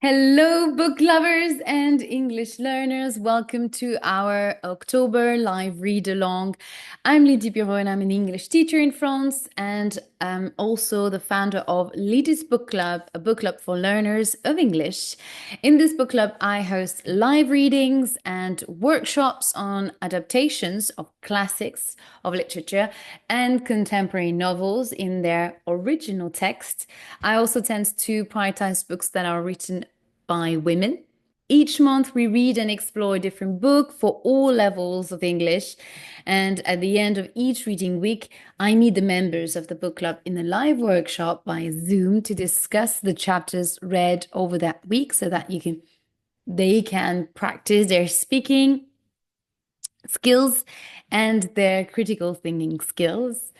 Hello, book lovers and English learners. Welcome to our October live read along. I'm Lydie Bureau and I'm an English teacher in France, and I'm also the founder of Lydie's Book Club, a book club for learners of English. In this book club, I host live readings and workshops on adaptations of classics of literature and contemporary novels in their original text. I also tend to prioritize books that are written by women. Each month, we read and explore a different book for all levels of English. And at the end of each reading week, I meet the members of the book club in a live workshop by Zoom to discuss the chapters read over that week so that they can practice their speaking skills and their critical thinking skills.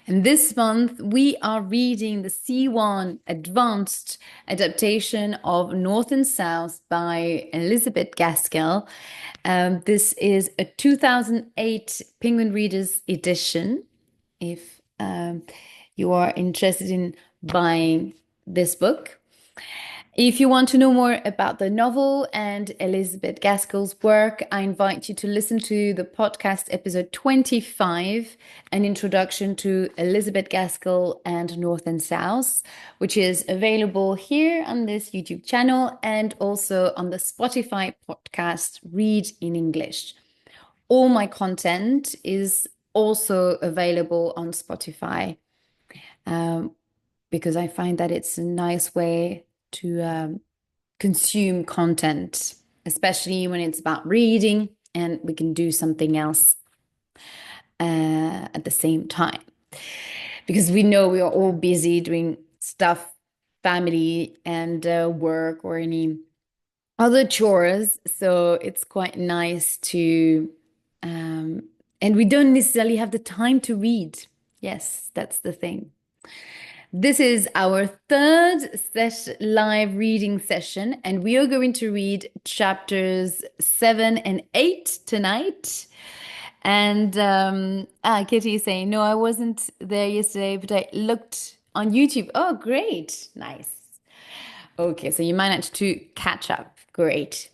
And this month, we are reading the C1 Advanced adaptation of North and South by Elizabeth Gaskell. This is a 2008 Penguin Readers edition. If you are interested in buying this book, if you want to know more about the novel and Elizabeth Gaskell's work, I invite you to listen to the podcast episode 25, an introduction to Elizabeth Gaskell and North and South, which is available here on this YouTube channel and also on the Spotify podcast Read in English. All my content is also available on Spotify because I find that it's a nice way to consume content, especially when it's about reading and we can do something else at the same time. Because we know we are all busy doing stuff, family and work or any other chores. So it's quite nice and we don't necessarily have the time to read. Yes, that's the thing. This is our third live reading session, and we are going to read chapters 7 and 8 tonight. And Kitty is saying, no, I wasn't there yesterday, but I looked on YouTube. Oh, great. Nice. Okay, so you managed to catch up. Great.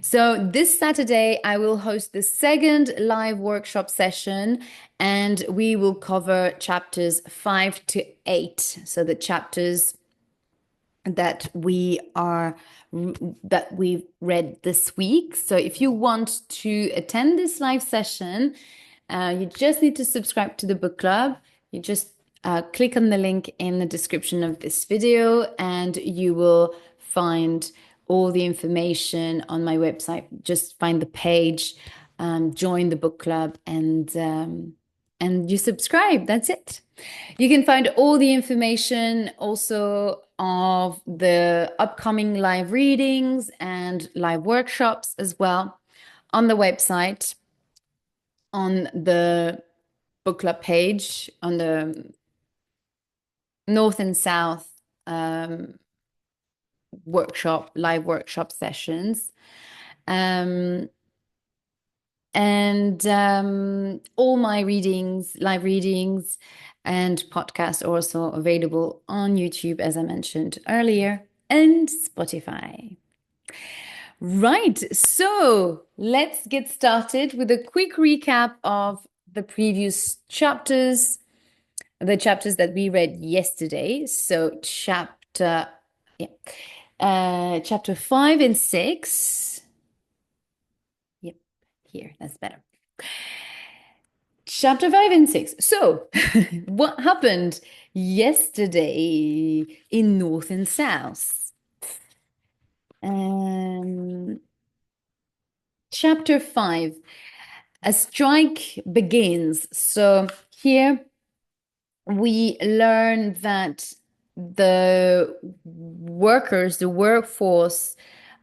So this Saturday, I will host the second live workshop session, and we will cover chapters 5 to 8. So the chapters that we've read this week. So if you want to attend this live session, you just need to subscribe to the book club. You just click on the link in the description of this video, and you will find all the information on my website. Just find the page, join the book club, and you subscribe. That's it. You can find all the information also of the upcoming live readings and live workshops as well on the website, on the book club page, on the North and South live workshop sessions. All my live readings and podcasts are also available on YouTube, as I mentioned earlier, and Spotify. Right, so let's get started with a quick recap of the previous chapters, the chapters that we read yesterday. So chapter 5 and 6. Yep, here, that's better. Chapter 5 and 6. So, what happened yesterday in North and South? Chapter 5, a strike begins. So, here we learn that the workforce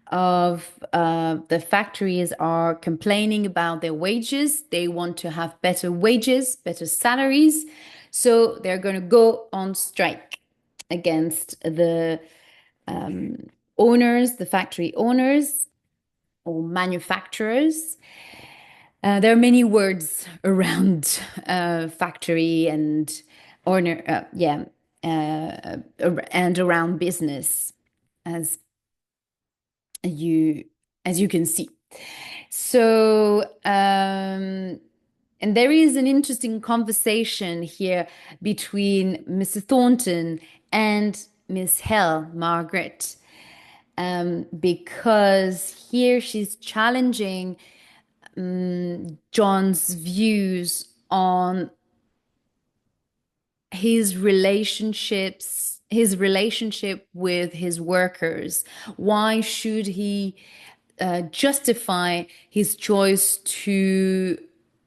of the factories are complaining about their wages. They want to have better wages, better salaries. So they're going to go on strike against the owners, the factory owners or manufacturers. There are many words around factory and owner, and around business as you as you can see. So, and there is an interesting conversation here between Mr. Thornton and Miss Hale, Margaret, because here she's challenging John's views on his relationship with his workers. Why should he justify his choice to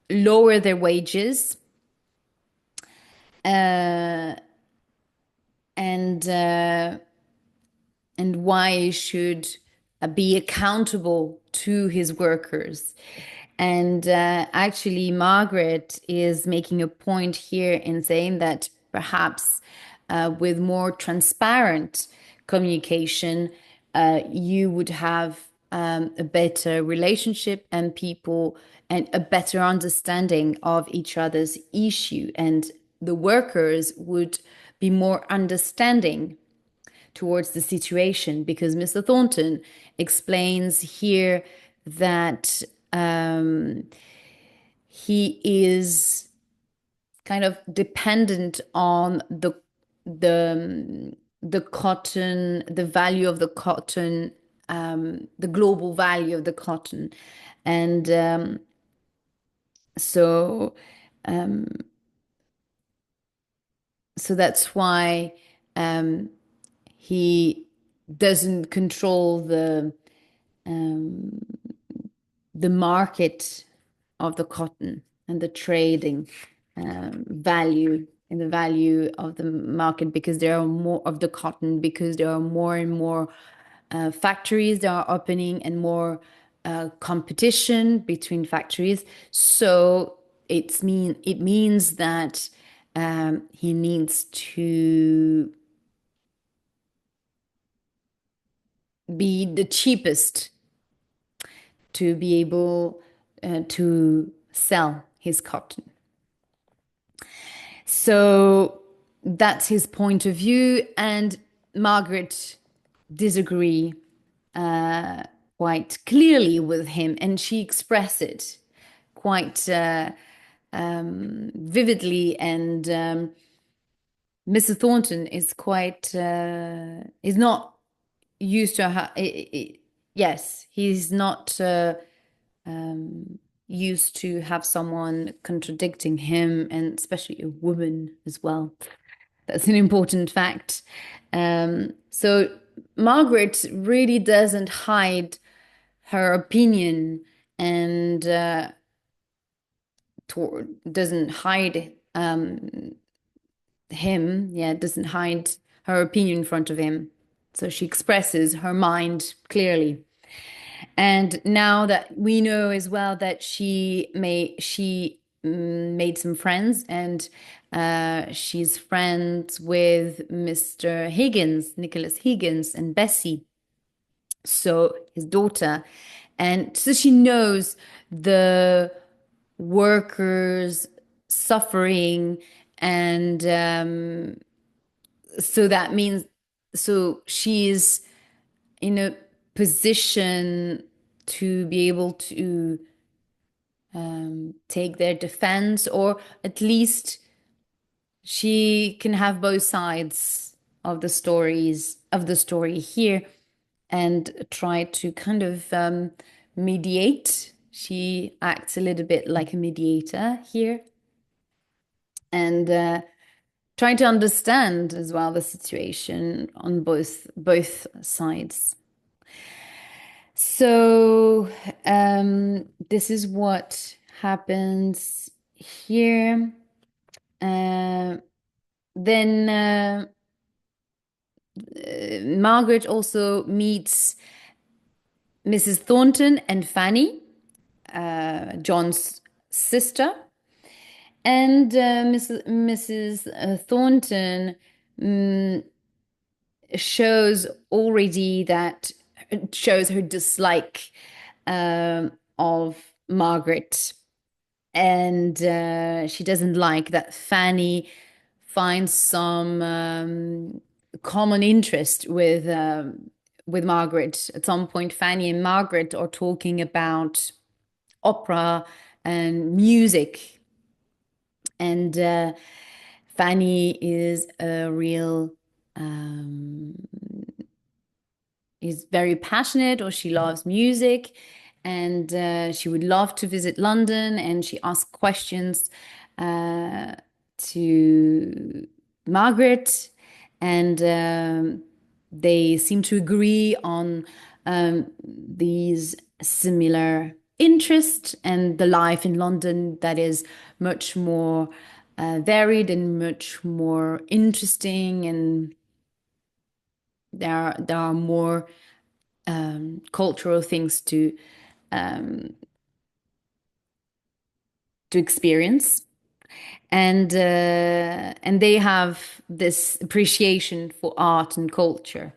lower their wages uh, and uh, and why he should be accountable to his workers? And actually, Margaret is making a point here in saying that perhaps with more transparent communication, you would have a better relationship and people and a better understanding of each other's issue. And the workers would be more understanding towards the situation because Mr. Thornton explains here that he is kind of dependent on the cotton, the value of the cotton, the global value of the cotton, and so um, so that's why um, he doesn't control um, the market of the cotton and the trading value in the value of the market because there are more of the cotton because there are more and more factories that are opening and more competition between factories. So it means that he needs to be the cheapest to be able to sell his cotton. So that's his point of view, and Margaret disagree quite clearly with him, and she expressed it quite vividly. And Mr. Thornton is quite is not used to yes, he's not used to have someone contradicting him, and especially a woman as well. That's an important fact. So Margaret really doesn't hide her opinion and doesn't hide him. Yeah, doesn't hide her opinion in front of him. So she expresses her mind clearly. And now that we know as well that she made some friends and she's friends with Mr. Higgins, Nicholas Higgins, and Bessie, so his daughter. And so she knows the workers suffering and so that means so she's in a position to be able to take their defense, or at least she can have both sides of the story here and try to kind of mediate. She acts a little bit like a mediator here and trying to understand as well the situation on both sides. So this is what happens here. Then Margaret also meets Mrs. Thornton and Fanny, John's sister. And Mrs. Thornton shows already that shows her dislike of Margaret, and she doesn't like that Fanny finds some common interest with with Margaret. At some point, Fanny and Margaret are talking about opera and music. And Fanny is a real um, is very passionate, or she loves music, and she would love to visit London, and she asks questions uh, to Margaret, and they seem to agree on these similar interests and the life in London that is much more varied and much more interesting, and there are more cultural things to experience, and they have this appreciation for art and culture.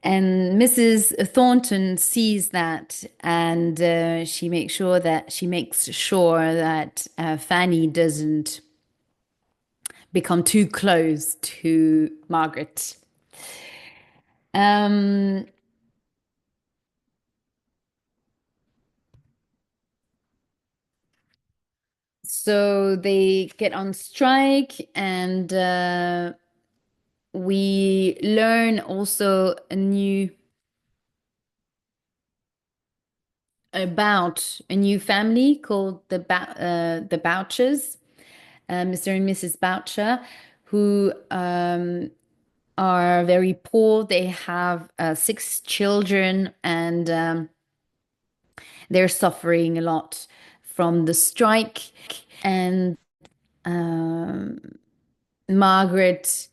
And Mrs. Thornton sees that, and she makes sure that Fanny doesn't become too close to Margaret. Um, so they get on strike, and we learn also about a new family called the Bouchers, Mr. and Mrs. Boucher, who are very poor. They have six children, and they're suffering a lot from the strike. And um, Margaret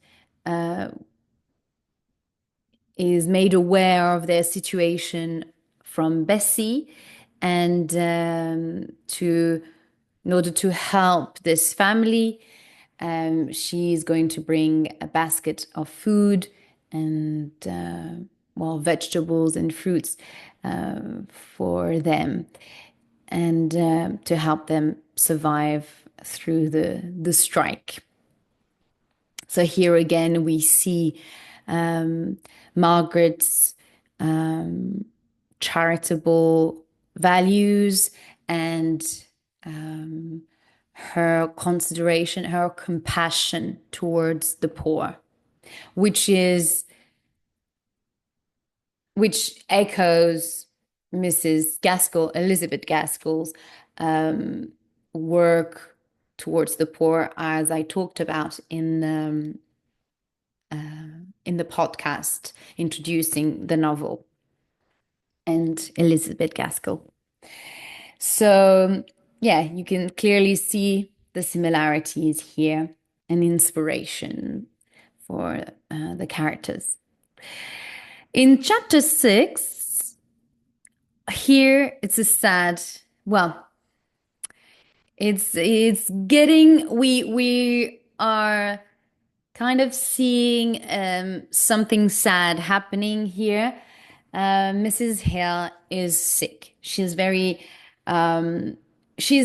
is made aware of their situation from Bessie, and in order to help this family, she's going to bring a basket of food and well, vegetables and fruits for them, and to help them survive through the strike. So here again, we see um, Margaret's charitable values, and um, her consideration, her compassion towards the poor, which is which echoes Mrs. Gaskell, Elizabeth Gaskell's um, work towards the poor, as I talked about in the podcast introducing the novel and Elizabeth Gaskell. So, yeah, you can clearly see the similarities here and inspiration for the characters. In chapter 6, here it's a sad, well, it's getting we are kind of seeing something sad happening here. Mrs. Hale is sick. She's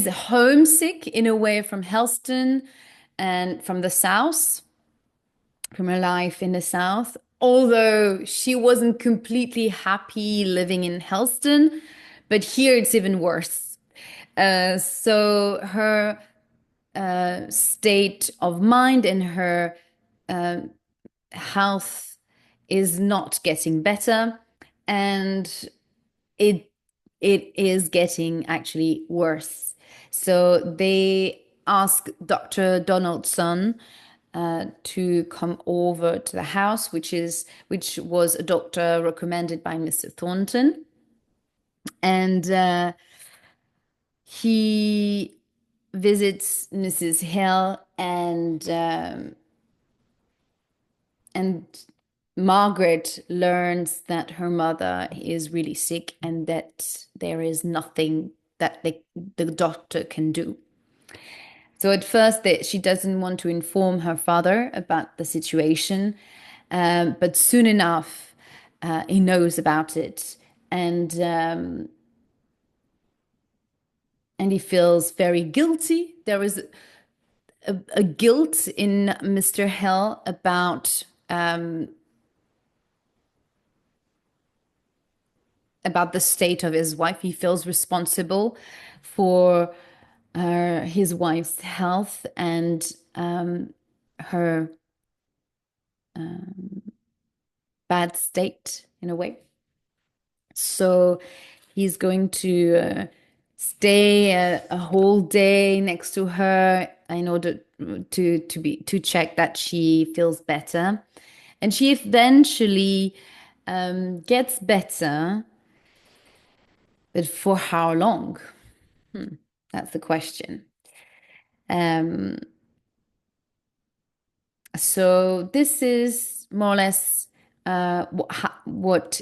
homesick in a way from Helston and from the south, from her life in the south. Although she wasn't completely happy living in Helston, but here it's even worse. So her state of mind and her health is not getting better, and it it is getting actually worse. So they ask Dr. Donaldson to come over to the house, which was a doctor recommended by Mr. Thornton, and he visits Mrs. Hill, and Margaret learns that her mother is really sick and that there is nothing that the doctor can do. So at first, she doesn't want to inform her father about the situation, but soon enough, he knows about it, and he feels very guilty. There is a guilt in Mr. Hill about about the state of his wife. He feels responsible for his wife's health and her bad state in a way. So he's going to stay a whole day next to her in order to check that she feels better, and she eventually gets better, but for how long? That's the question. Um, so this is more or less what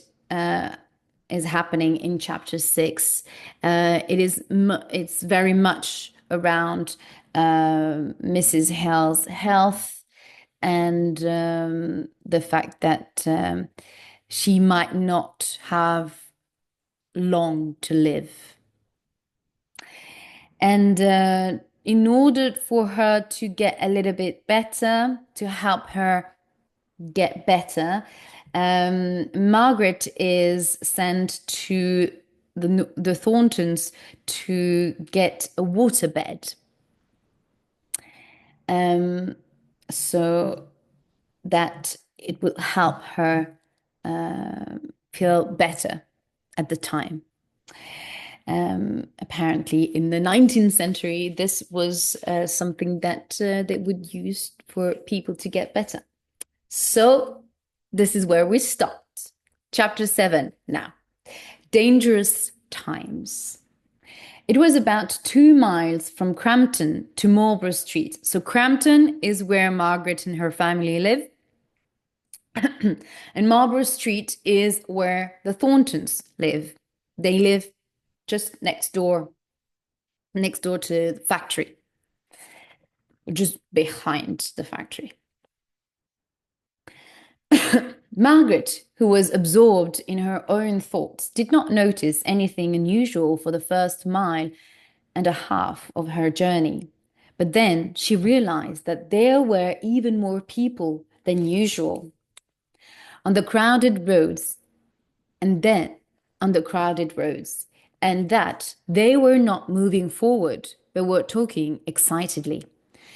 is happening in chapter 6. It's very much around Mrs. Hale's health and the fact that she might not have long to live. And in order for her to get a little bit better, to help her get better, Margaret is sent to the Thorntons to get a waterbed. So that it will help her feel better at the time. Apparently, in the 19th century, this was something that they would use for people to get better. So this is where we start. Chapter 7 now. Dangerous times. It was about 2 miles from Crampton to Marlborough Street. So Crampton is where Margaret and her family live. And Marlborough Street is where the Thorntons live. They live just next door to the factory, just behind the factory. Margaret, who was absorbed in her own thoughts, did not notice anything unusual for the first mile and a half of her journey. But then she realized that there were even more people than usual on the crowded roads, and that they were not moving forward, but were talking excitedly.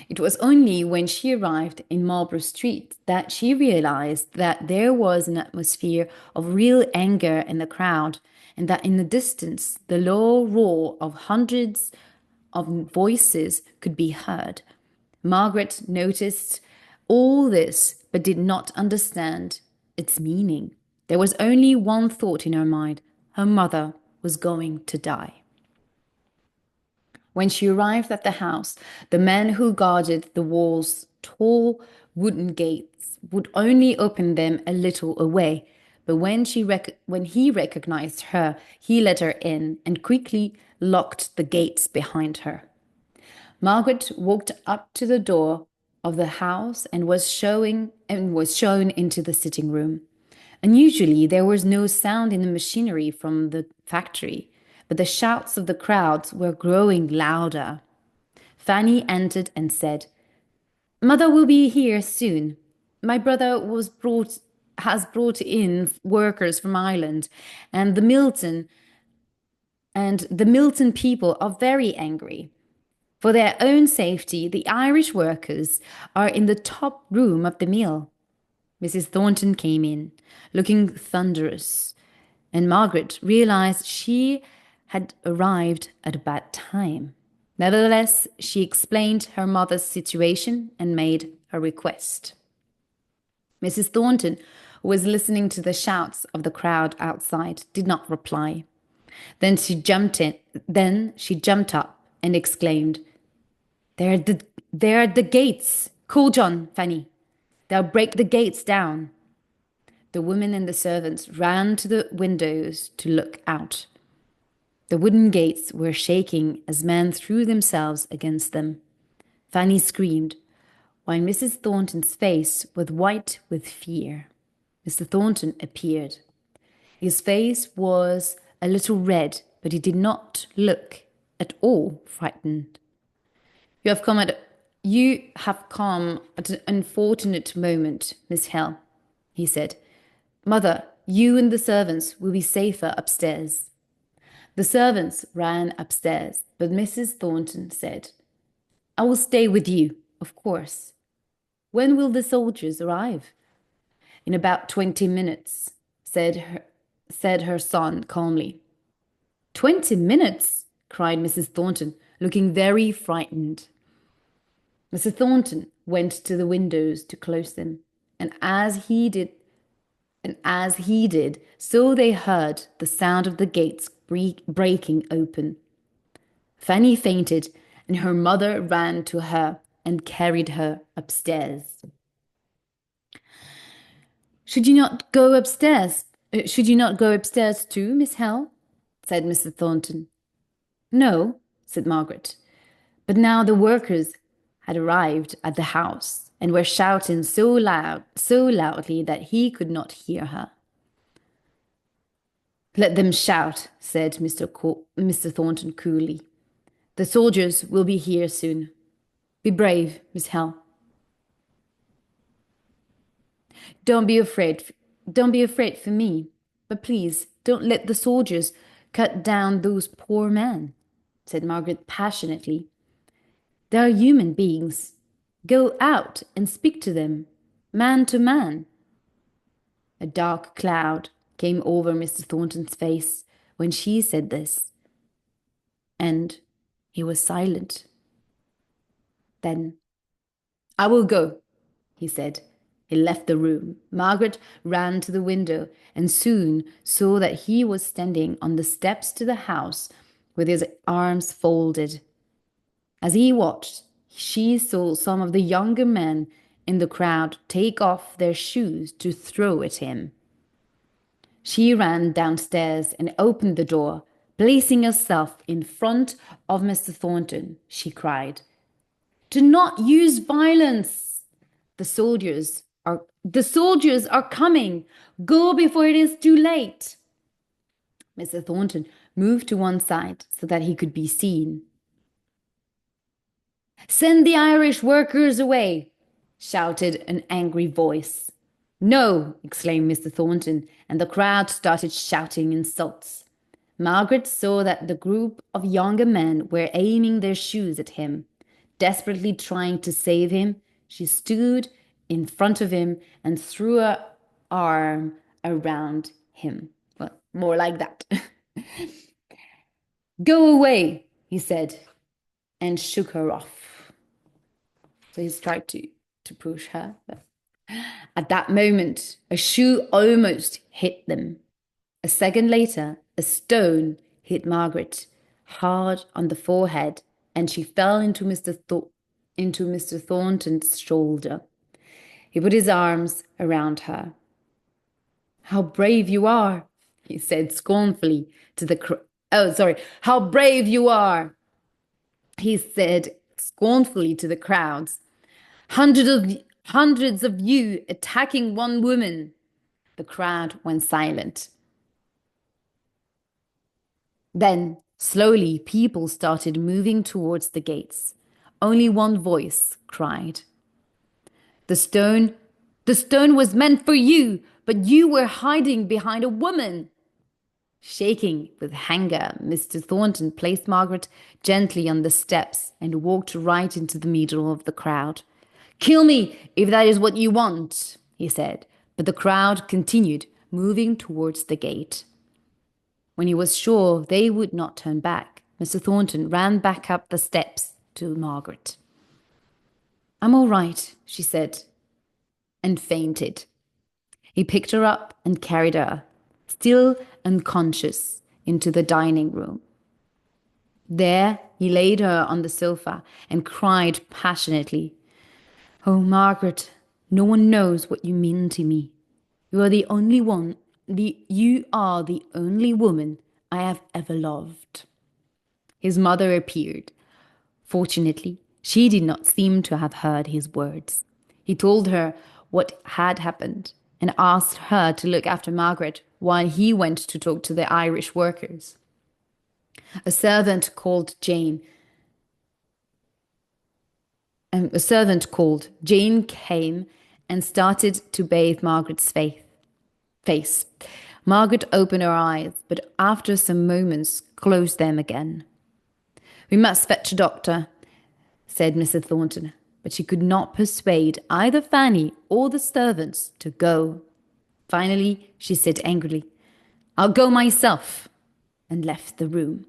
It was only when she arrived in Marlborough Street that she realized that there was an atmosphere of real anger in the crowd, and that in the distance the low roar of hundreds of voices could be heard. Margaret noticed all this, but did not understand its meaning. There was only one thought in her mind: her mother was going to die. When she arrived at the house, the man who guarded the wall's tall wooden gates would only open them a little away. But when he recognized her, he let her in and quickly locked the gates behind her. Margaret walked up to the door of the house and was shown into the sitting room. Unusually, there was no sound in the machinery from the factory, but the shouts of the crowds were growing louder. Fanny entered and said, "Mother will be here soon. My brother has brought in workers from Ireland, and the Milton people are very angry. For their own safety, the Irish workers are in the top room of the mill." Mrs. Thornton came in, looking thunderous, and Margaret realized she had arrived at a bad time. Nevertheless, she explained her mother's situation and made a request. Mrs. Thornton, who was listening to the shouts of the crowd outside, did not reply. Then she jumped up and exclaimed, There are the gates. Call John, Fanny. They'll break the gates down." The women and the servants ran to the windows to look out. The wooden gates were shaking as men threw themselves against them. Fanny screamed, while Mrs. Thornton's face was white with fear. Mr. Thornton appeared. His face was a little red, but he did not look at all frightened. You have come at an unfortunate moment, Miss Hale," he said. "Mother You and the servants will be safer upstairs. The servants ran upstairs, but Mrs. Thornton said, I will stay with you, of course. When will the soldiers arrive? In about 20 minutes, said her son calmly. 20 minutes, cried Mrs. Thornton, looking very frightened. Mr. Thornton went to the windows to close them, and as he did, so they heard the sound of the gates breaking open. Fanny fainted, and her mother ran to her and carried her upstairs. Should you not go upstairs? Should you not go upstairs too, Miss Hale? Said Mr. Thornton. No, said Margaret. But now the workers had arrived at the house and were shouting so loudly that he could not hear her. Let them shout, said Mr. Thornton coolly. The soldiers will be here soon. Be brave, Miss Hale. Don't be afraid. Don't be afraid for me. But please, don't let the soldiers cut down those poor men, said Margaret passionately. They are human beings. Go out and speak to them, man to man. A dark cloud came over Mr. Thornton's face when she said this, and he was silent. Then, I will go, he said. He left the room. Margaret ran to the window and soon saw that he was standing on the steps to the house with his arms folded. As he watched, she saw some of the younger men in the crowd take off their shoes to throw at him. She ran downstairs and opened the door. Placing herself in front of Mr. Thornton, she cried, Do not use violence. The soldiers are coming. Go before it is too late. Mr. Thornton moved to one side so that he could be seen. Send the Irish workers away, shouted an angry voice. No, exclaimed Mr. Thornton, and the crowd started shouting insults. Margaret saw that the group of younger men were aiming their shoes at him. Desperately trying to save him, she stood in front of him and threw her arm around him. Well, more like that. Go away, he said, and shook her off. So he tried to push her. But at that moment, a shoe almost hit them. A second later, a stone hit Margaret hard on the forehead, and she fell into Mr. Thornton's shoulder. He put his arms around her. How brave you are, he said scornfully to the how brave you are, he said scornfully to the crowds. Hundreds of you attacking one woman. The crowd went silent. Then, slowly, people started moving towards the gates. Only one voice cried. The stone was meant for you, but you were hiding behind a woman. Shaking with anger, Mr. Thornton placed Margaret gently on the steps and walked right into the middle of the crowd. Kill me if that is what you want, he said, but the crowd continued moving towards the gate. When he was sure they would not turn back, Mr. Thornton ran back up the steps to Margaret. I'm all right, she said, and fainted. He picked her up and carried her, still unconscious, into the dining room. There he laid her on the sofa and cried passionately, Oh, Margaret, no one knows what you mean to me. You are the only woman I have ever loved. His mother appeared. Fortunately, she did not seem to have heard his words. He told her what had happened and asked her to look after Margaret while he went to talk to the Irish workers. A servant called. Jane came and started to bathe Margaret's face. face. Margaret opened her eyes, but after some moments closed them again. We must fetch a doctor, said Mrs. Thornton, but she could not persuade either Fanny or the servants to go. Finally, she said angrily, I'll go myself, and left the room.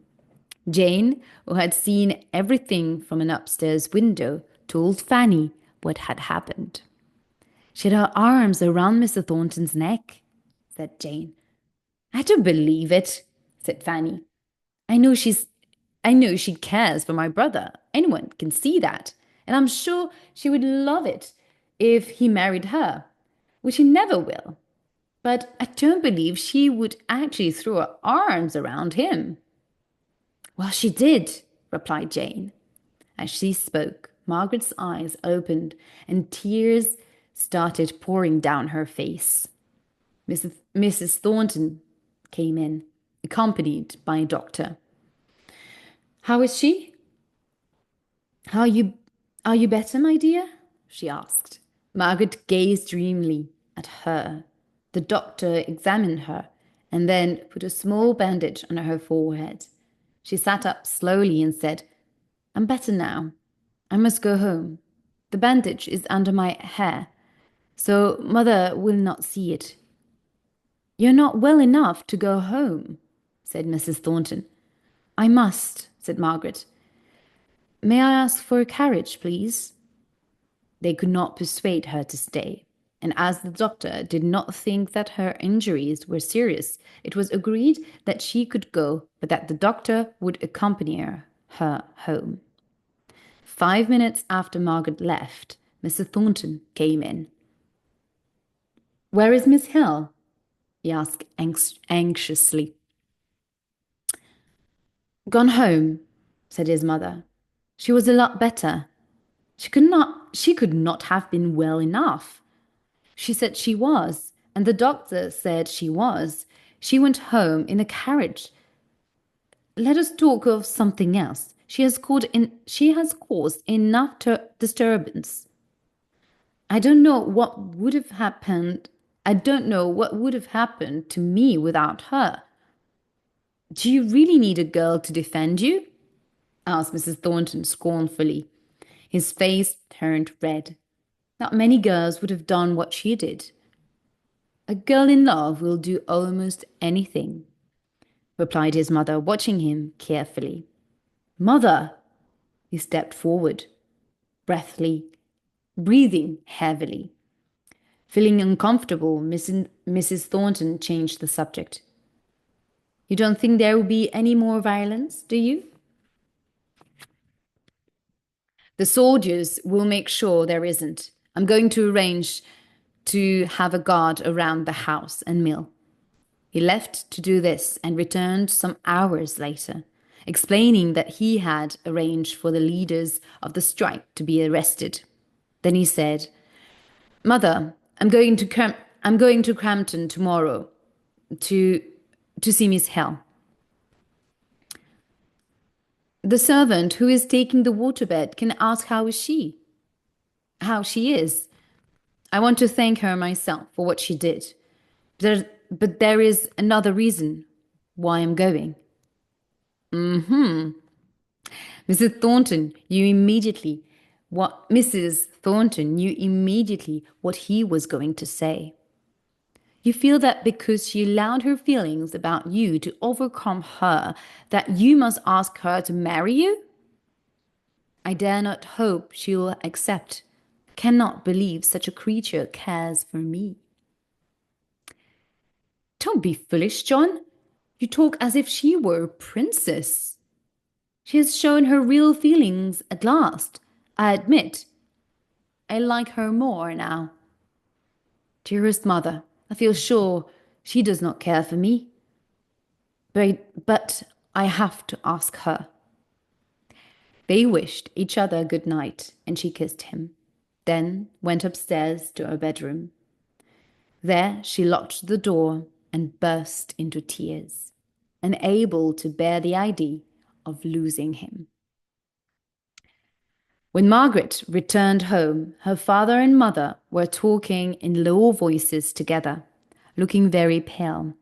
Jane, who had seen everything from an upstairs window, told Fanny what had happened. She had her arms around Mr. Thornton's neck, said Jane. I don't believe it, said Fanny. I know she cares for my brother. Anyone can see that. And I'm sure she would love it if he married her, which he never will. But I don't believe she would actually throw her arms around him. Well, she did, replied Jane. As she spoke, Margaret's eyes opened and tears started pouring down her face. Mrs. Thornton came in, accompanied by a doctor. How is she? Are you better, my dear? She asked. Margaret gazed dreamily at her. The doctor examined her and then put a small bandage on her forehead. She sat up slowly and said, I'm better now. I must go home. The bandage is under my hair, so mother will not see it. You're not well enough to go home, said Mrs. Thornton. I must, said Margaret. May I ask for a carriage, please? They could not persuade her to stay, and as the doctor did not think that her injuries were serious, it was agreed that she could go, but that the doctor would accompany her home. 5 minutes after Margaret left, Mr. Thornton came in. Where is Miss Hale? He asked anxiously. Gone home, said his mother. She was a lot better. She could not have been well enough. She said she was, and the doctor said she was. She went home in a carriage. Let us talk of something else. She has caused enough disturbance. I don't know what would have happened. I don't know what would have happened to me without her. Do you really need a girl to defend you? Asked Mrs. Thornton scornfully. His face turned red. Not many girls would have done what she did. A girl in love will do almost anything, replied his mother, watching him carefully. Mother! He stepped forward, breathing heavily. Feeling uncomfortable, Mrs. Thornton changed the subject. You don't think there will be any more violence, do you? The soldiers will make sure there isn't. I'm going to arrange to have a guard around the house and mill. He left to do this and returned some hours later, explaining that he had arranged for the leaders of the strike to be arrested. Then he said, Mother, I'm going to Crampton tomorrow to see Miss Hale. The servant who is taking the waterbed can ask how she is. I want to thank her myself for what she did. But there is another reason why I'm going. Mrs. Thornton knew immediately what he was going to say. You feel that because she allowed her feelings about you to overcome her, that you must ask her to marry you? I dare not hope she will accept. Cannot believe such a creature cares for me. Don't be foolish, John. You talk as if she were a princess. She has shown her real feelings at last, I admit. I like her more now. Dearest mother, I feel sure she does not care for me. But I have to ask her. They wished each other good night, and she kissed him, then went upstairs to her bedroom. There she locked the door and burst into tears, unable to bear the idea of losing him. When Margaret returned home, her father and mother were talking in low voices together. looking very pale.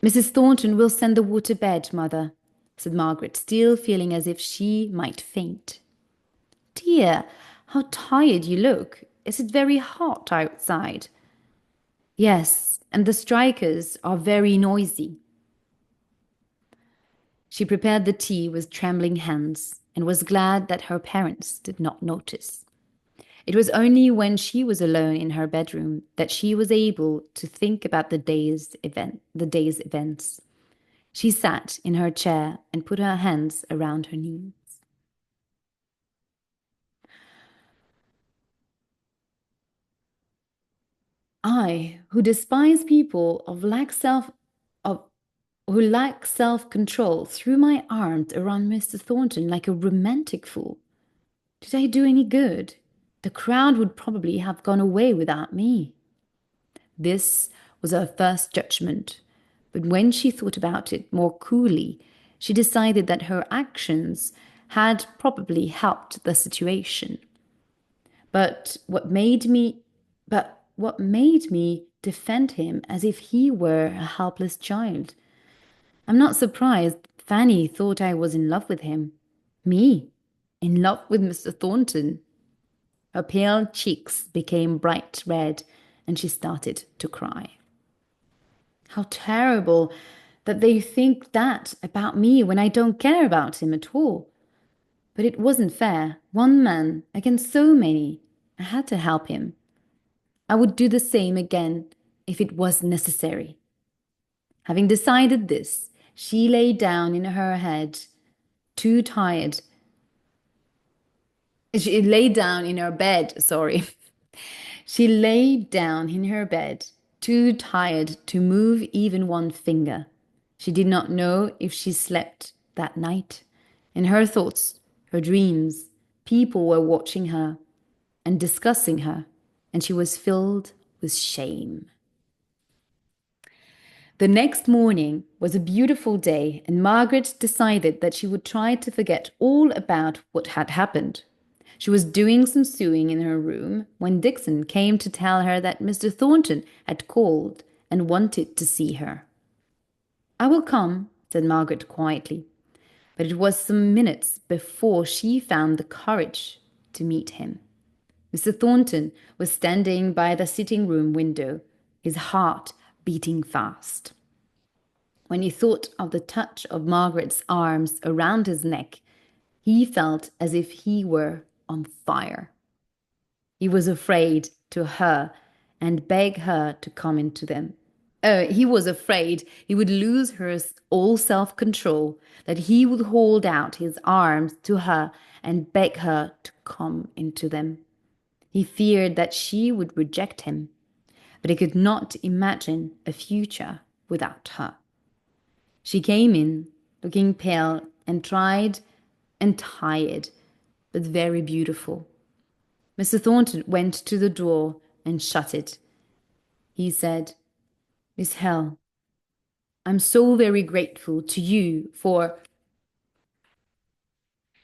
Mrs. Thornton will send the water bed, mother, said Margaret, still feeling as if she might faint. Dear, how tired you look. Is it very hot outside? Yes, and the strikers are very noisy. She prepared the tea with trembling hands and was glad that her parents did not notice. It was only when she was alone in her bedroom that she was able to think about the day's events. She sat in her chair and put her hands around her knees. I, who despise people of who lack self-control, threw my arms around Mr. Thornton like a romantic fool. Did I do any good? The crowd would probably have gone away without me. This was her first judgment, but when she thought about it more coolly, she decided that her actions had probably helped the situation. But what made me defend him as if he were a helpless child? I'm not surprised Fanny thought I was in love with him. Me? In love with Mr. Thornton? Her pale cheeks became bright red, and she started to cry. How terrible that they think that about me when I don't care about him at all. But it wasn't fair. One man against so many. I had to help him. I would do the same again if it was necessary. Having decided this, she lay down in her head, too tired. She lay down in her bed, sorry. She lay down in her bed, too tired to move even one finger. She did not know if she slept that night. In her thoughts, her dreams, people were watching her and discussing her, and she was filled with shame. The next morning was a beautiful day, and Margaret decided that she would try to forget all about what had happened. She was doing some sewing in her room when Dixon came to tell her that Mr. Thornton had called and wanted to see her. I will come, said Margaret quietly, but it was some minutes before she found the courage to meet him. Mr. Thornton was standing by the sitting-room window, his heart beating fast. When he thought of the touch of Margaret's arms around his neck, he felt as if he were on fire. He was afraid to her and begged her to come into them. He was afraid he would lose her all self-control, that he would hold out his arms to her and beg her to come into them. He feared that she would reject him, but he could not imagine a future without her. She came in, looking pale and tired, but very beautiful. Mr. Thornton went to the door and shut it. He said, Miss Hale, I'm so very grateful to you for...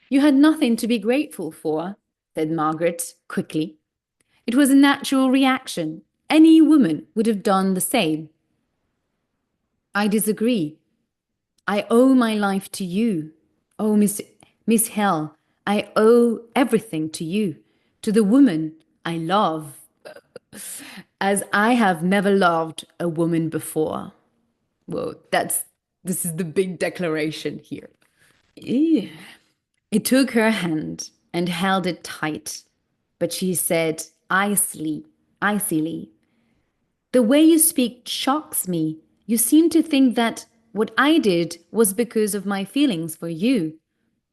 You had nothing to be grateful for, said Margaret quickly. It was a natural reaction. Any woman would have done the same. I disagree. I owe my life to you. Oh, Miss Hale, I owe everything to you, to the woman I love, as I have never loved a woman before. Well, this is the big declaration here. Ew. He took her hand and held it tight, but she said icily, the way you speak shocks me. You seem to think that what I did was because of my feelings for you.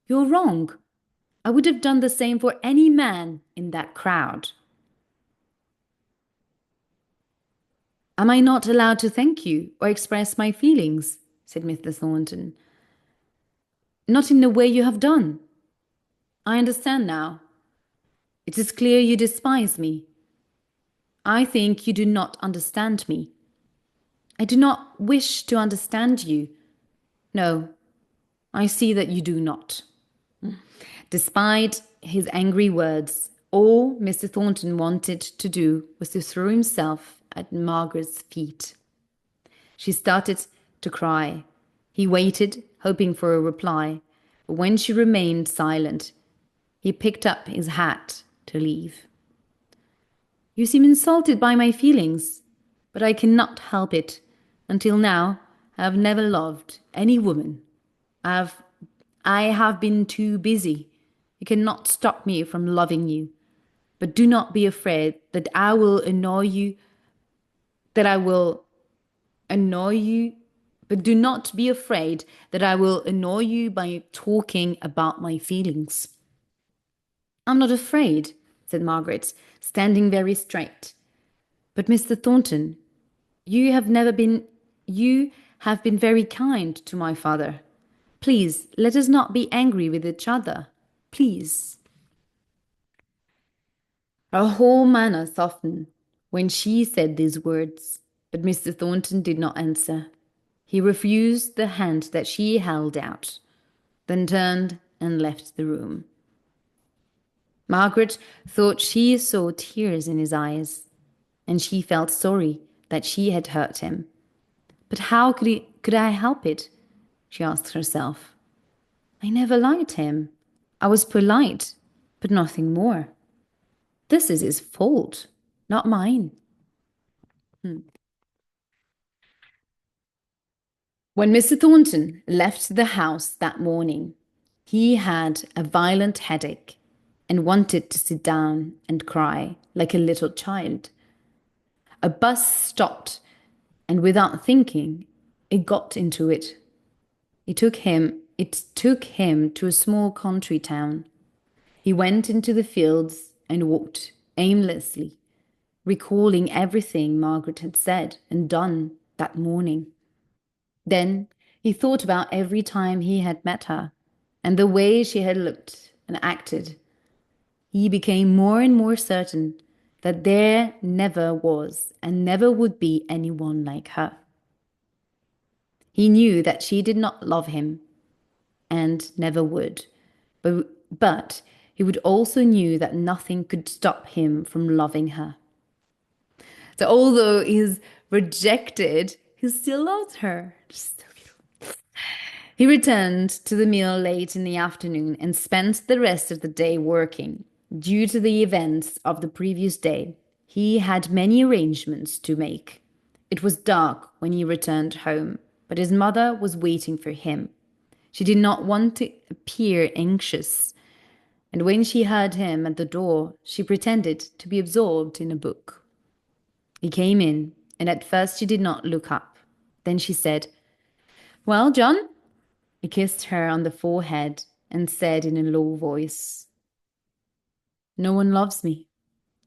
You're wrong. I would have done the same for any man in that crowd. Am I not allowed to thank you or express my feelings? Said Mr. Thornton. Not in the way you have done. I understand now. It is clear you despise me. I think you do not understand me. I do not wish to understand you. No, I see that you do not. Despite his angry words, All Mr. Thornton wanted to do was to throw himself at Margaret's feet. She started to cry. He waited, hoping for a reply, but when she remained silent, he picked up his hat to leave. You seem insulted by my feelings, but I cannot help it. Until now, I have never loved any woman. I have been too busy. You cannot stop me from loving you. But do not be afraid that I will annoy you, that I will annoy you. But do not be afraid that I will annoy you by talking about my feelings. I'm not afraid, said Margaret, standing very straight. But Mr. Thornton, you have been very kind to my father. Please, let us not be angry with each other. Please. Her whole manner softened when she said these words, but Mr. Thornton did not answer. He refused the hand that she held out, then turned and left the room. Margaret thought she saw tears in his eyes, and she felt sorry that she had hurt him. But how could I help it? She asked herself. I never liked him. I was polite, but nothing more. This is his fault, not mine. When Mr. Thornton left the house that morning, he had a violent headache and wanted to sit down and cry like a little child. A bus stopped, and without thinking, it got into it. It took him to a small country town. He went into the fields and walked aimlessly, recalling everything Margaret had said and done that morning. Then he thought about every time he had met her and the way she had looked and acted. He became more and more certain that there never was and never would be anyone like her. He knew that she did not love him and never would, but he would also knew that nothing could stop him from loving her. So although he's rejected, he still loves her. He returned to the mill late in the afternoon and spent the rest of the day working. Due to the events of the previous day, he had many arrangements to make. It was dark when he returned home, but his mother was waiting for him. She did not want to appear anxious, and when she heard him at the door, she pretended to be absorbed in a book. He came in, and at first she did not look up. Then she said, Well, John? He kissed her on the forehead and said in a low voice, No one loves me.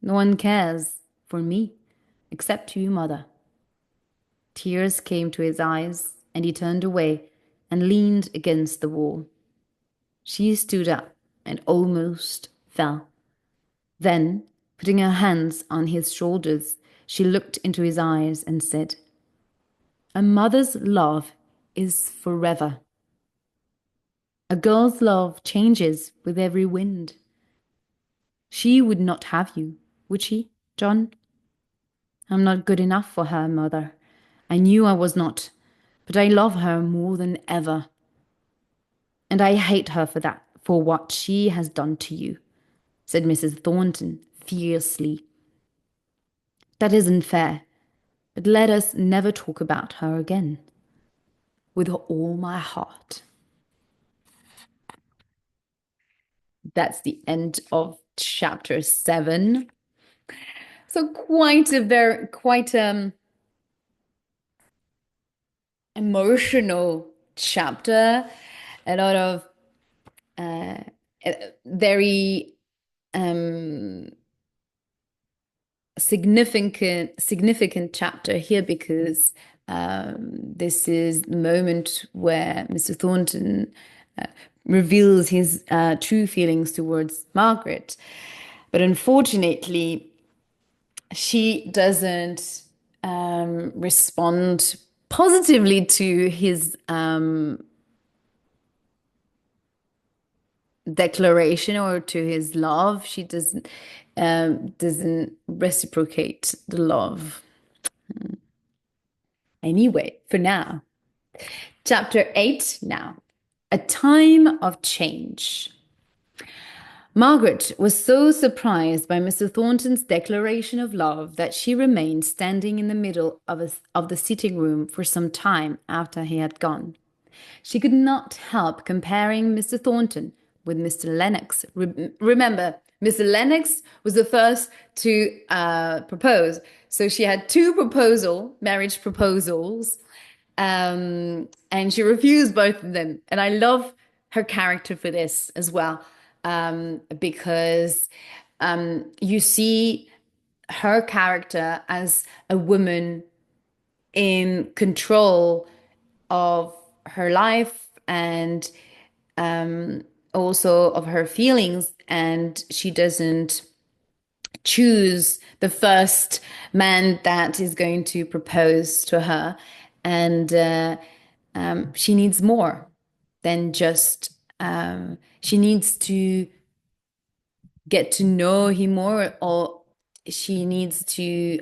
No one cares for me, except you, Mother. Tears came to his eyes, and he turned away and leaned against the wall. She stood up and almost fell. Then, putting her hands on his shoulders, she looked into his eyes and said, A mother's love is forever. A girl's love changes with every wind. She would not have you, would she, John? I'm not good enough for her, Mother. I knew I was not, but I love her more than ever. And I hate her for that, for what she has done to you, said Mrs. Thornton fiercely. That isn't fair, but let us never talk about her again. With all my heart. That's the end of chapter 7. So quite emotional chapter. A lot of very significant chapter here because this is the moment where Mr. Thornton reveals his true feelings towards Margaret. But unfortunately, she doesn't respond positively to his declaration or to his love. She doesn't reciprocate the love. Anyway, for now. Chapter 8 now. A time of change. Margaret was so surprised by Mr. Thornton's declaration of love that she remained standing in the middle of the sitting room for some time after he had gone. She could not help comparing Mr. Thornton with Mr. Lennox. Remember, Mr. Lennox was the first to propose. So she had two marriage proposals, and she refused both of them. And I love her character for this as well, because you see her character as a woman in control of her life and also of her feelings, and she doesn't choose the first man that is going to propose to her, and she needs more than just she needs to get to know him more, or she needs to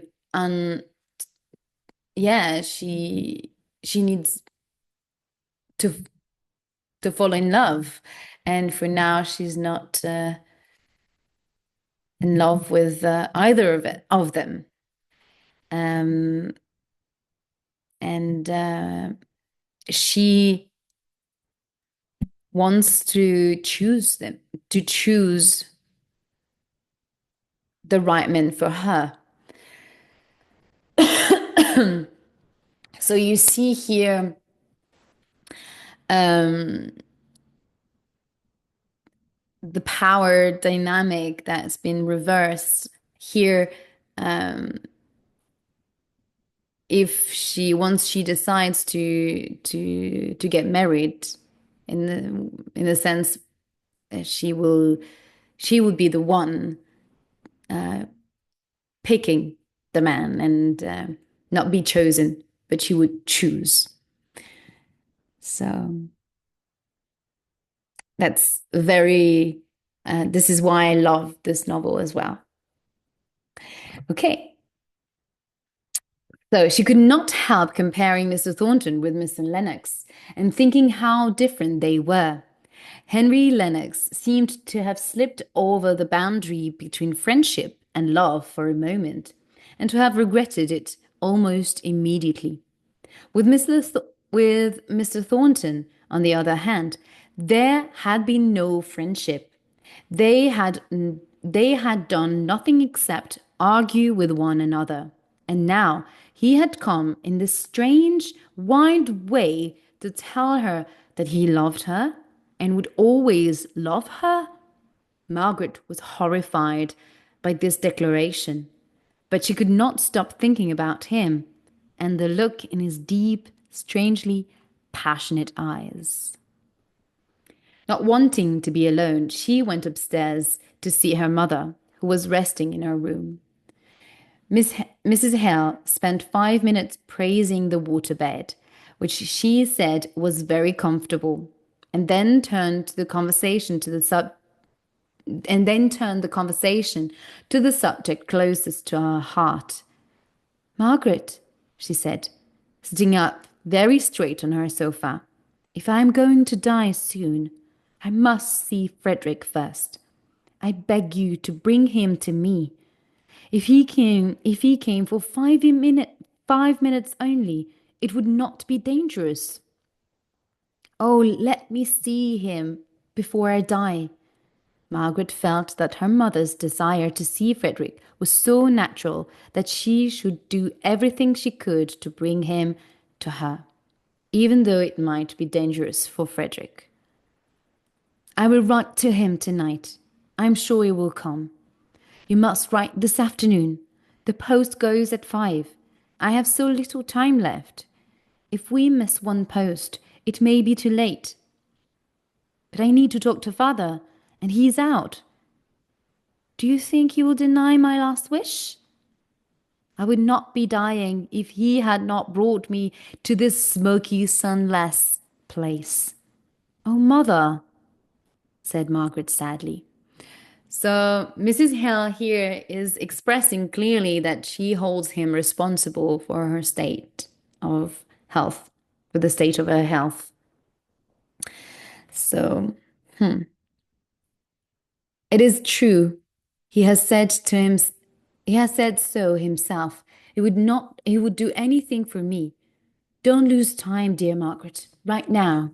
yeah, she needs to fall in love. And for now, she's not in love with either of them. Um, and she wants to choose them, to choose the right man for her. So you see here the power dynamic that's been reversed here. If she once she decides to get married, in the sense she would be the one picking the man and not be chosen, but she would choose. So that's very this is why I love this novel as well. Okay. So she could not help comparing Mr. Thornton with Mr. Lennox and thinking how different they were. Henry Lennox seemed to have slipped over the boundary between friendship and love for a moment, and to have regretted it almost immediately. With Mr. Thornton, on the other hand, there had been no friendship. They had done nothing except argue with one another. And now he had come in this strange, wild way to tell her that he loved her and would always love her. Margaret was horrified by this declaration, but she could not stop thinking about him and the look in his deep, strangely passionate eyes. Not wanting to be alone, she went upstairs to see her mother, who was resting in her room. Mrs. Hale spent 5 minutes praising the waterbed, which she said was very comfortable, and then turned the conversation to the subject closest to her heart. Margaret, she said, sitting up very straight on her sofa, if I am going to die soon, I must see Frederick first. I beg you to bring him to me. If he came for 5 minutes only, it would not be dangerous. Oh, let me see him before I die. Margaret felt that her mother's desire to see Frederick was so natural that she should do everything she could to bring him to her, even though it might be dangerous for Frederick. I will write to him tonight. I am sure he will come. You must write this afternoon. The post goes at 5. I have so little time left. If we miss one post, it may be too late. But I need to talk to father, and he is out. Do you think he will deny my last wish? I would not be dying if he had not brought me to this smoky, sunless place. Oh, mother! said Margaret sadly. So Mrs. Hale here is expressing clearly that she holds him responsible for her state of health, for the state of her health. So, it is true. He has said to him, he has said so himself. He would do anything for me. Don't lose time, dear Margaret. Write now.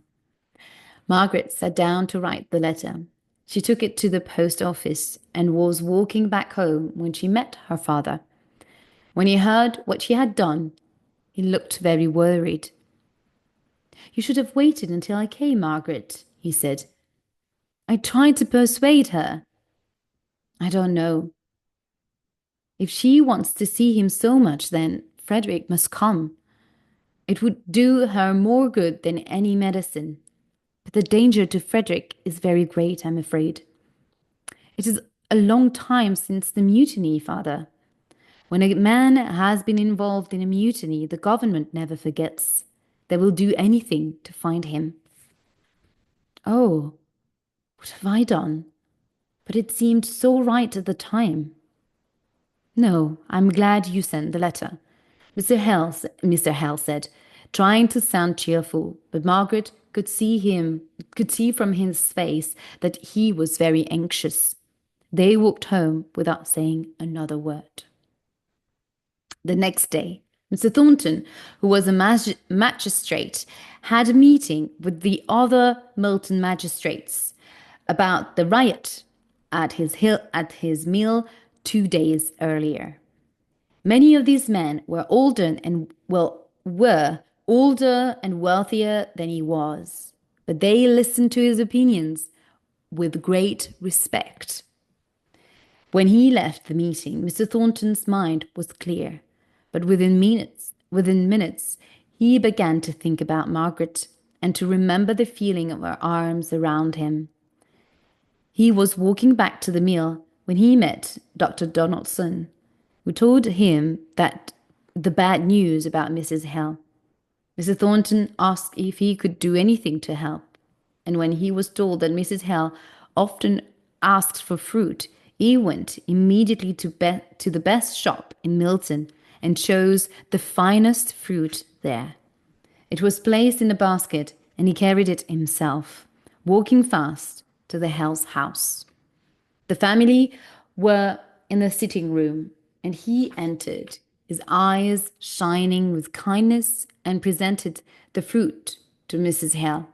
Margaret sat down to write the letter. She took it to the post office and was walking back home when she met her father. When he heard what she had done, he looked very worried. You should have waited until I came, Margaret, he said. I tried to persuade her. I don't know. If she wants to see him so much, then Frederick must come. It would do her more good than any medicine. But the danger to Frederick is very great, I'm afraid. It is a long time since the mutiny, father. When a man has been involved in a mutiny, the government never forgets. They will do anything to find him. Oh, what have I done? But it seemed so right at the time. No, I'm glad you sent the letter, Mr. Hale said, trying to sound cheerful, but Margaret could see from his face that he was very anxious. They walked home without saying another word. The next day, Mr. Thornton, who was a magistrate, had a meeting with the other Milton magistrates about the riot at his mill 2 days earlier. Many of these men were older and wealthier than he was, but they listened to his opinions with great respect. When he left the meeting, Mr. Thornton's mind was clear, but within minutes, he began to think about Margaret and to remember the feeling of her arms around him. He was walking back to the mill when he met Dr. Donaldson, who told him that the bad news about Mrs. Hale. Mr. Thornton asked if he could do anything to help, and when he was told that Mrs. Hale often asked for fruit, he went immediately to the best shop in Milton and chose the finest fruit there. It was placed in a basket, and he carried it himself, walking fast to the Hale's house. The family were in the sitting room, and he entered, his eyes shining with kindness, and presented the fruit to Mrs. Hale.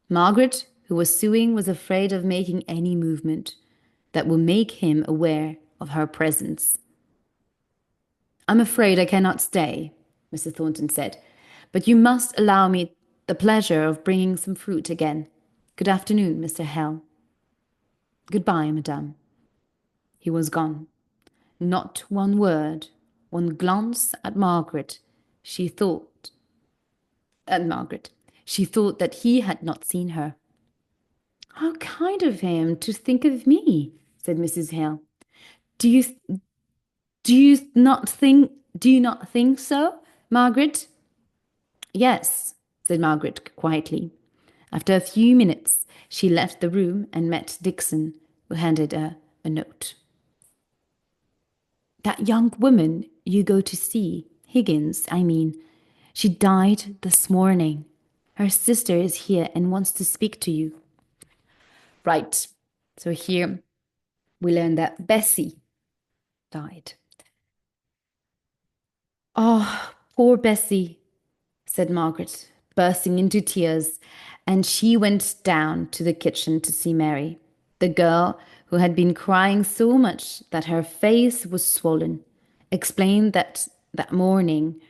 Margaret, who was sewing, was afraid of making any movement that would make him aware of her presence. I'm afraid I cannot stay, Mr. Thornton said, but you must allow me the pleasure of bringing some fruit again. Good afternoon, Mr. Hale. Goodbye, madame. He was gone. Not one word, one glance at Margaret. She thought that he had not seen her. How kind of him to think of me, said Mrs. Hale. Do you not think so, Margaret? Yes, said Margaret quietly. After a few minutes, she left the room and met Dixon, who handed her a note. That young woman you go to see, Higgins, I mean, she died this morning. Her sister is here and wants to speak to you. Right. So here we learn that Bessie died. Oh, poor Bessie, said Margaret, bursting into tears, and she went down to the kitchen to see Mary. The girl, who had been crying so much that her face was swollen, explained that morning,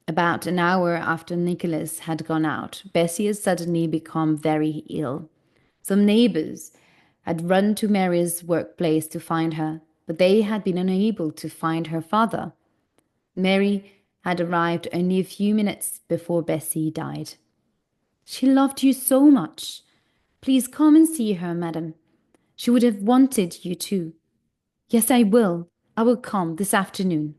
about an hour after Nicholas had gone out, Bessie had suddenly become very ill. Some neighbors had run to Mary's workplace to find her, but they had been unable to find her father. Mary had arrived only a few minutes before Bessie died. She loved you so much. Please come and see her, madam. She would have wanted you too. Yes, I will. I will come this afternoon.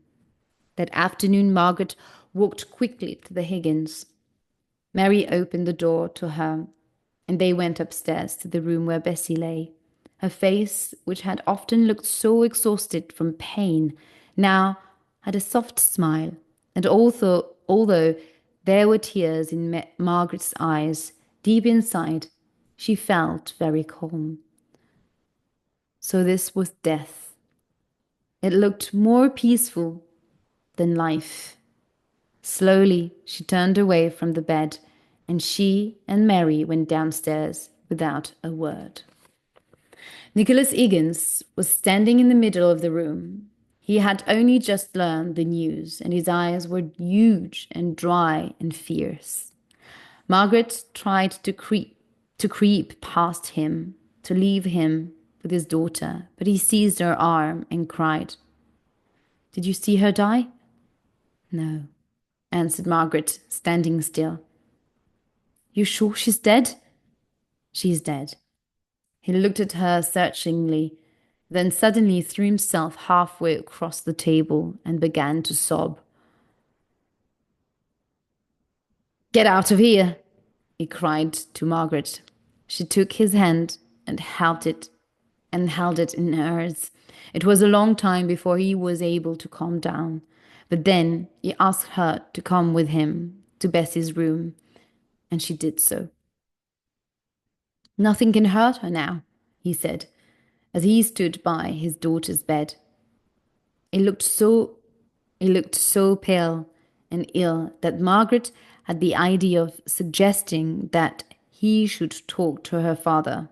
That afternoon, Margaret walked quickly to the Higgins. Mary opened the door to her and they went upstairs to the room where Bessie lay. Her face, which had often looked so exhausted from pain, now had a soft smile, and although there were tears in Margaret's eyes, deep inside, she felt very calm. So this was death. It looked more peaceful than life. Slowly, she turned away from the bed, and she and Mary went downstairs without a word. Nicholas Higgins was standing in the middle of the room. He had only just learned the news, and his eyes were huge and dry and fierce. Margaret tried to creep past him, to leave him with his daughter, but he seized her arm and cried, "Did you see her die?" "No," answered Margaret, standing still. "You sure she's dead?" "She's dead." He looked at her searchingly, then suddenly threw himself halfway across the table and began to sob. "Get out of here," he cried to Margaret. She took his hand and held it in hers. It was a long time before he was able to calm down, but then he asked her to come with him to Bessie's room, and she did so. "Nothing can hurt her now," he said, as he stood by his daughter's bed. He looked so pale and ill that Margaret had the idea of suggesting that he should talk to her father.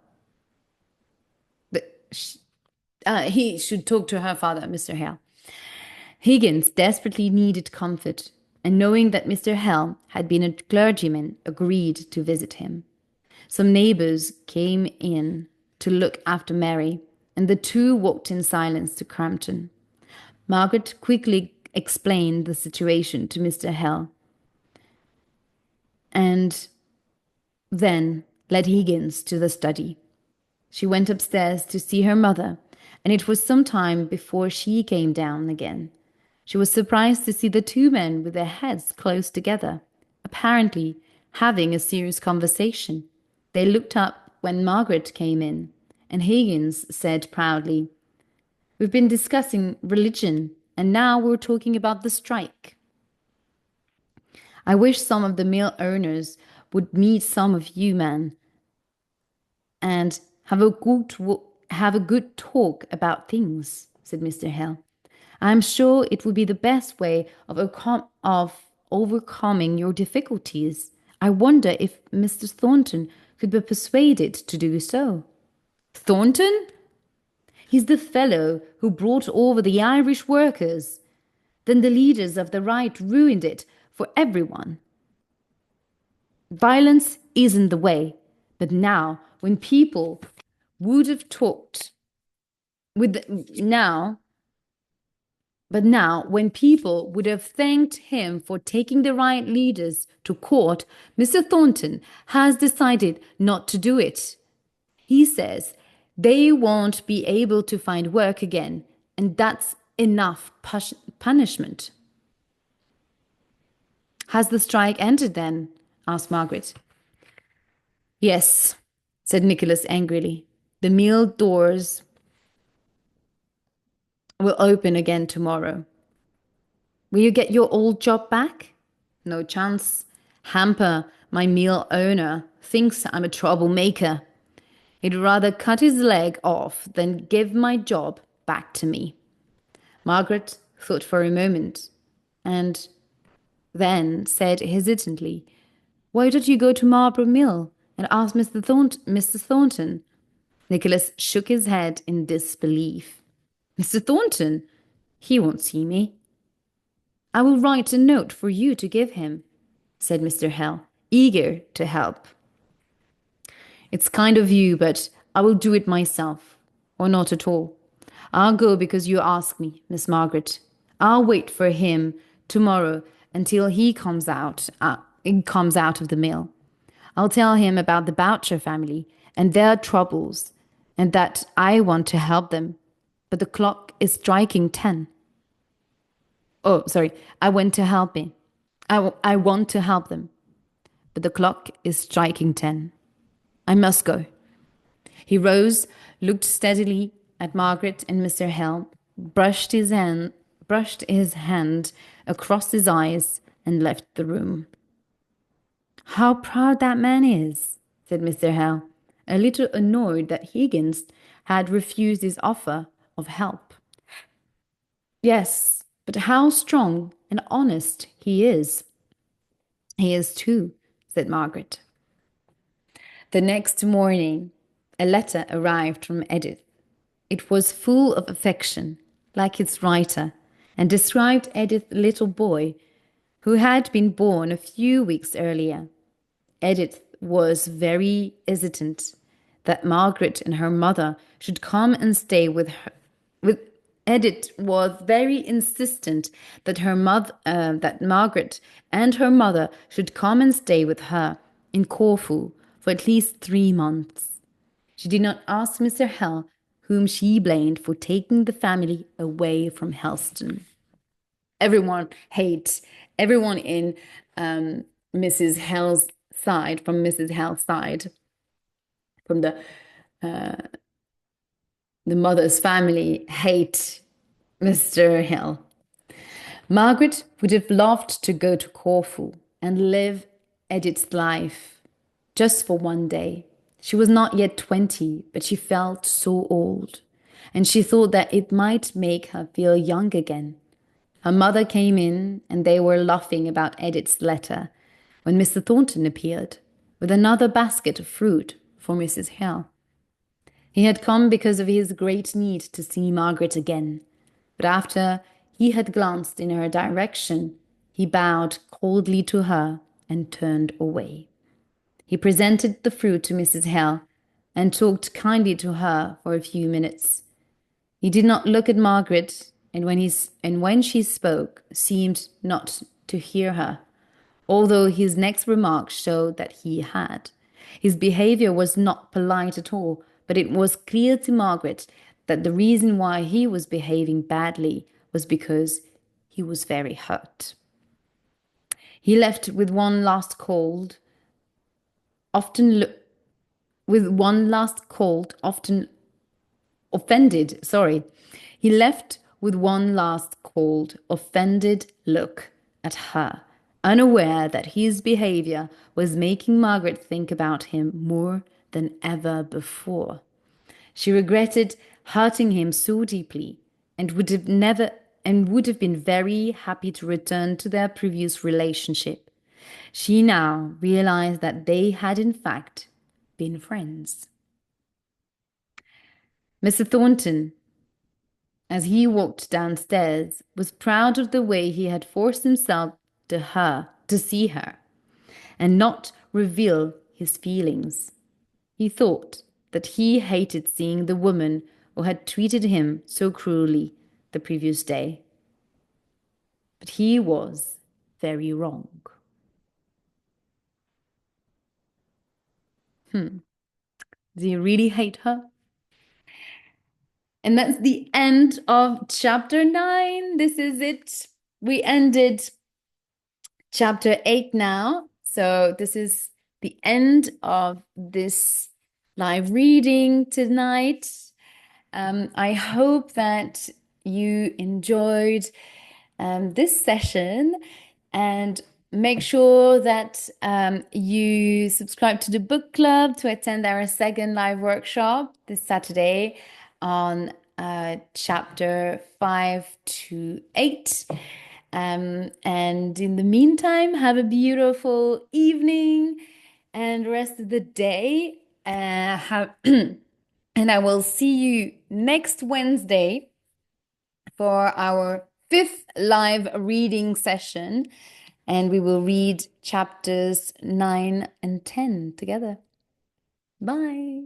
He should talk to her father, Mr. Hale. Higgins desperately needed comfort, and knowing that Mr. Hale had been a clergyman, agreed to visit him. Some neighbors came in to look after Mary, and the two walked in silence to Crampton. Margaret quickly explained the situation to Mr. Hale, and then led Higgins to the study. She went upstairs to see her mother, and it was some time before she came down again. She was surprised to see the two men with their heads close together, apparently having a serious conversation. They looked up when Margaret came in, and Higgins said proudly, "We've been discussing religion, and now we're talking about the strike. I wish some of the mill owners would meet some of you men and have a good talk about things," said Mr. Hale. "I'm sure it would be the best way of overcoming your difficulties. I wonder if Mr. Thornton could be persuaded to do so." "Thornton? He's the fellow who brought over the Irish workers. Then the leaders of the right ruined it for everyone. Violence isn't the way, but now when people would have talked with now, when people would have thanked him for taking the right leaders to court, Mr. Thornton has decided not to do it. He says they won't be able to find work again, and that's enough punishment." "Has the strike ended then?" asked Margaret. "Yes," said Nicholas angrily. "The mill doors will open again tomorrow." "Will you get your old job back?" "No chance. Hamper, my mill owner, thinks I'm a troublemaker. He'd rather cut his leg off than give my job back to me." Margaret thought for a moment and then said hesitantly, "Why don't you go to Marlborough Mill and ask Mr. Thornton?" Nicholas shook his head in disbelief. "Mr. Thornton? He won't see me." "I will write a note for you to give him," said Mr. Hale, eager to help. "It's kind of you, but I will do it myself, or not at all. I'll go because you ask me, Miss Margaret. I'll wait for him tomorrow until he comes out of the mill. I'll tell him about the Boucher family and their troubles, and that I want to help them. But the clock is striking 10. Oh, sorry, I want to help me. I want to help them. But the clock is striking 10. I must go. He rose, looked steadily at Margaret and Mr. Hale, brushed his hand across his eyes, and left the room. How proud that man is, said Mr. Hale, a little annoyed that Higgins had refused his offer of help. Yes, but how strong and honest he is. He is too, said Margaret. The next morning, a letter arrived from Edith. It was full of affection, like its writer, and described Edith's little boy, who had been born a few weeks earlier. Edith was very hesitant that Margaret and her mother should come and stay with her. Edith was very insistent that that Margaret and her mother should come and stay with her in Corfu for at least 3 months. She did not ask Mr. Hale, whom she blamed for taking the family away from Helston. Everyone hates everyone in Mrs. Hale's side, from Mrs. Hale's side, from the mother's family hate Mr. Hale. Margaret would have loved to go to Corfu and live Edith's life just for one day. She was not yet 20, but she felt so old, and she thought that it might make her feel young again. Her mother came in, and they were laughing about Edith's letter when Mr. Thornton appeared with another basket of fruit for Mrs. Hale. He had come because of his great need to see Margaret again, but after he had glanced in her direction, he bowed coldly to her and turned away. He presented the fruit to Mrs. Hale and talked kindly to her for a few minutes. He did not look at Margaret, and when she spoke, seemed not to hear her, although his next remark showed that he had. His behavior was not polite at all, but it was clear to Margaret that the reason why he was behaving badly was because he was very hurt. He left with one last cold, often offended, sorry. He left with one last cold, offended look at her, unaware that his behavior was making Margaret think about him more than ever before. She regretted hurting him so deeply and would have been very happy to return to their previous relationship. She now realized that they had in fact been friends. Mr. Thornton, as he walked downstairs, was proud of the way he had forced himself to see her and not reveal his feelings. He thought that he hated seeing the woman who had treated him so cruelly the previous day. But he was very wrong. Did he really hate her? And that's the end of chapter 9. This is it. We ended chapter 8 now. So this is the end of this live reading tonight. I hope that you enjoyed this session, and make sure that you subscribe to the book club to attend our second live workshop this Saturday on chapter 5 to 8. And in the meantime, have a beautiful evening and rest of the day. And I will see you next Wednesday for our 5th live reading session. And we will read chapters 9 and 10 together. Bye.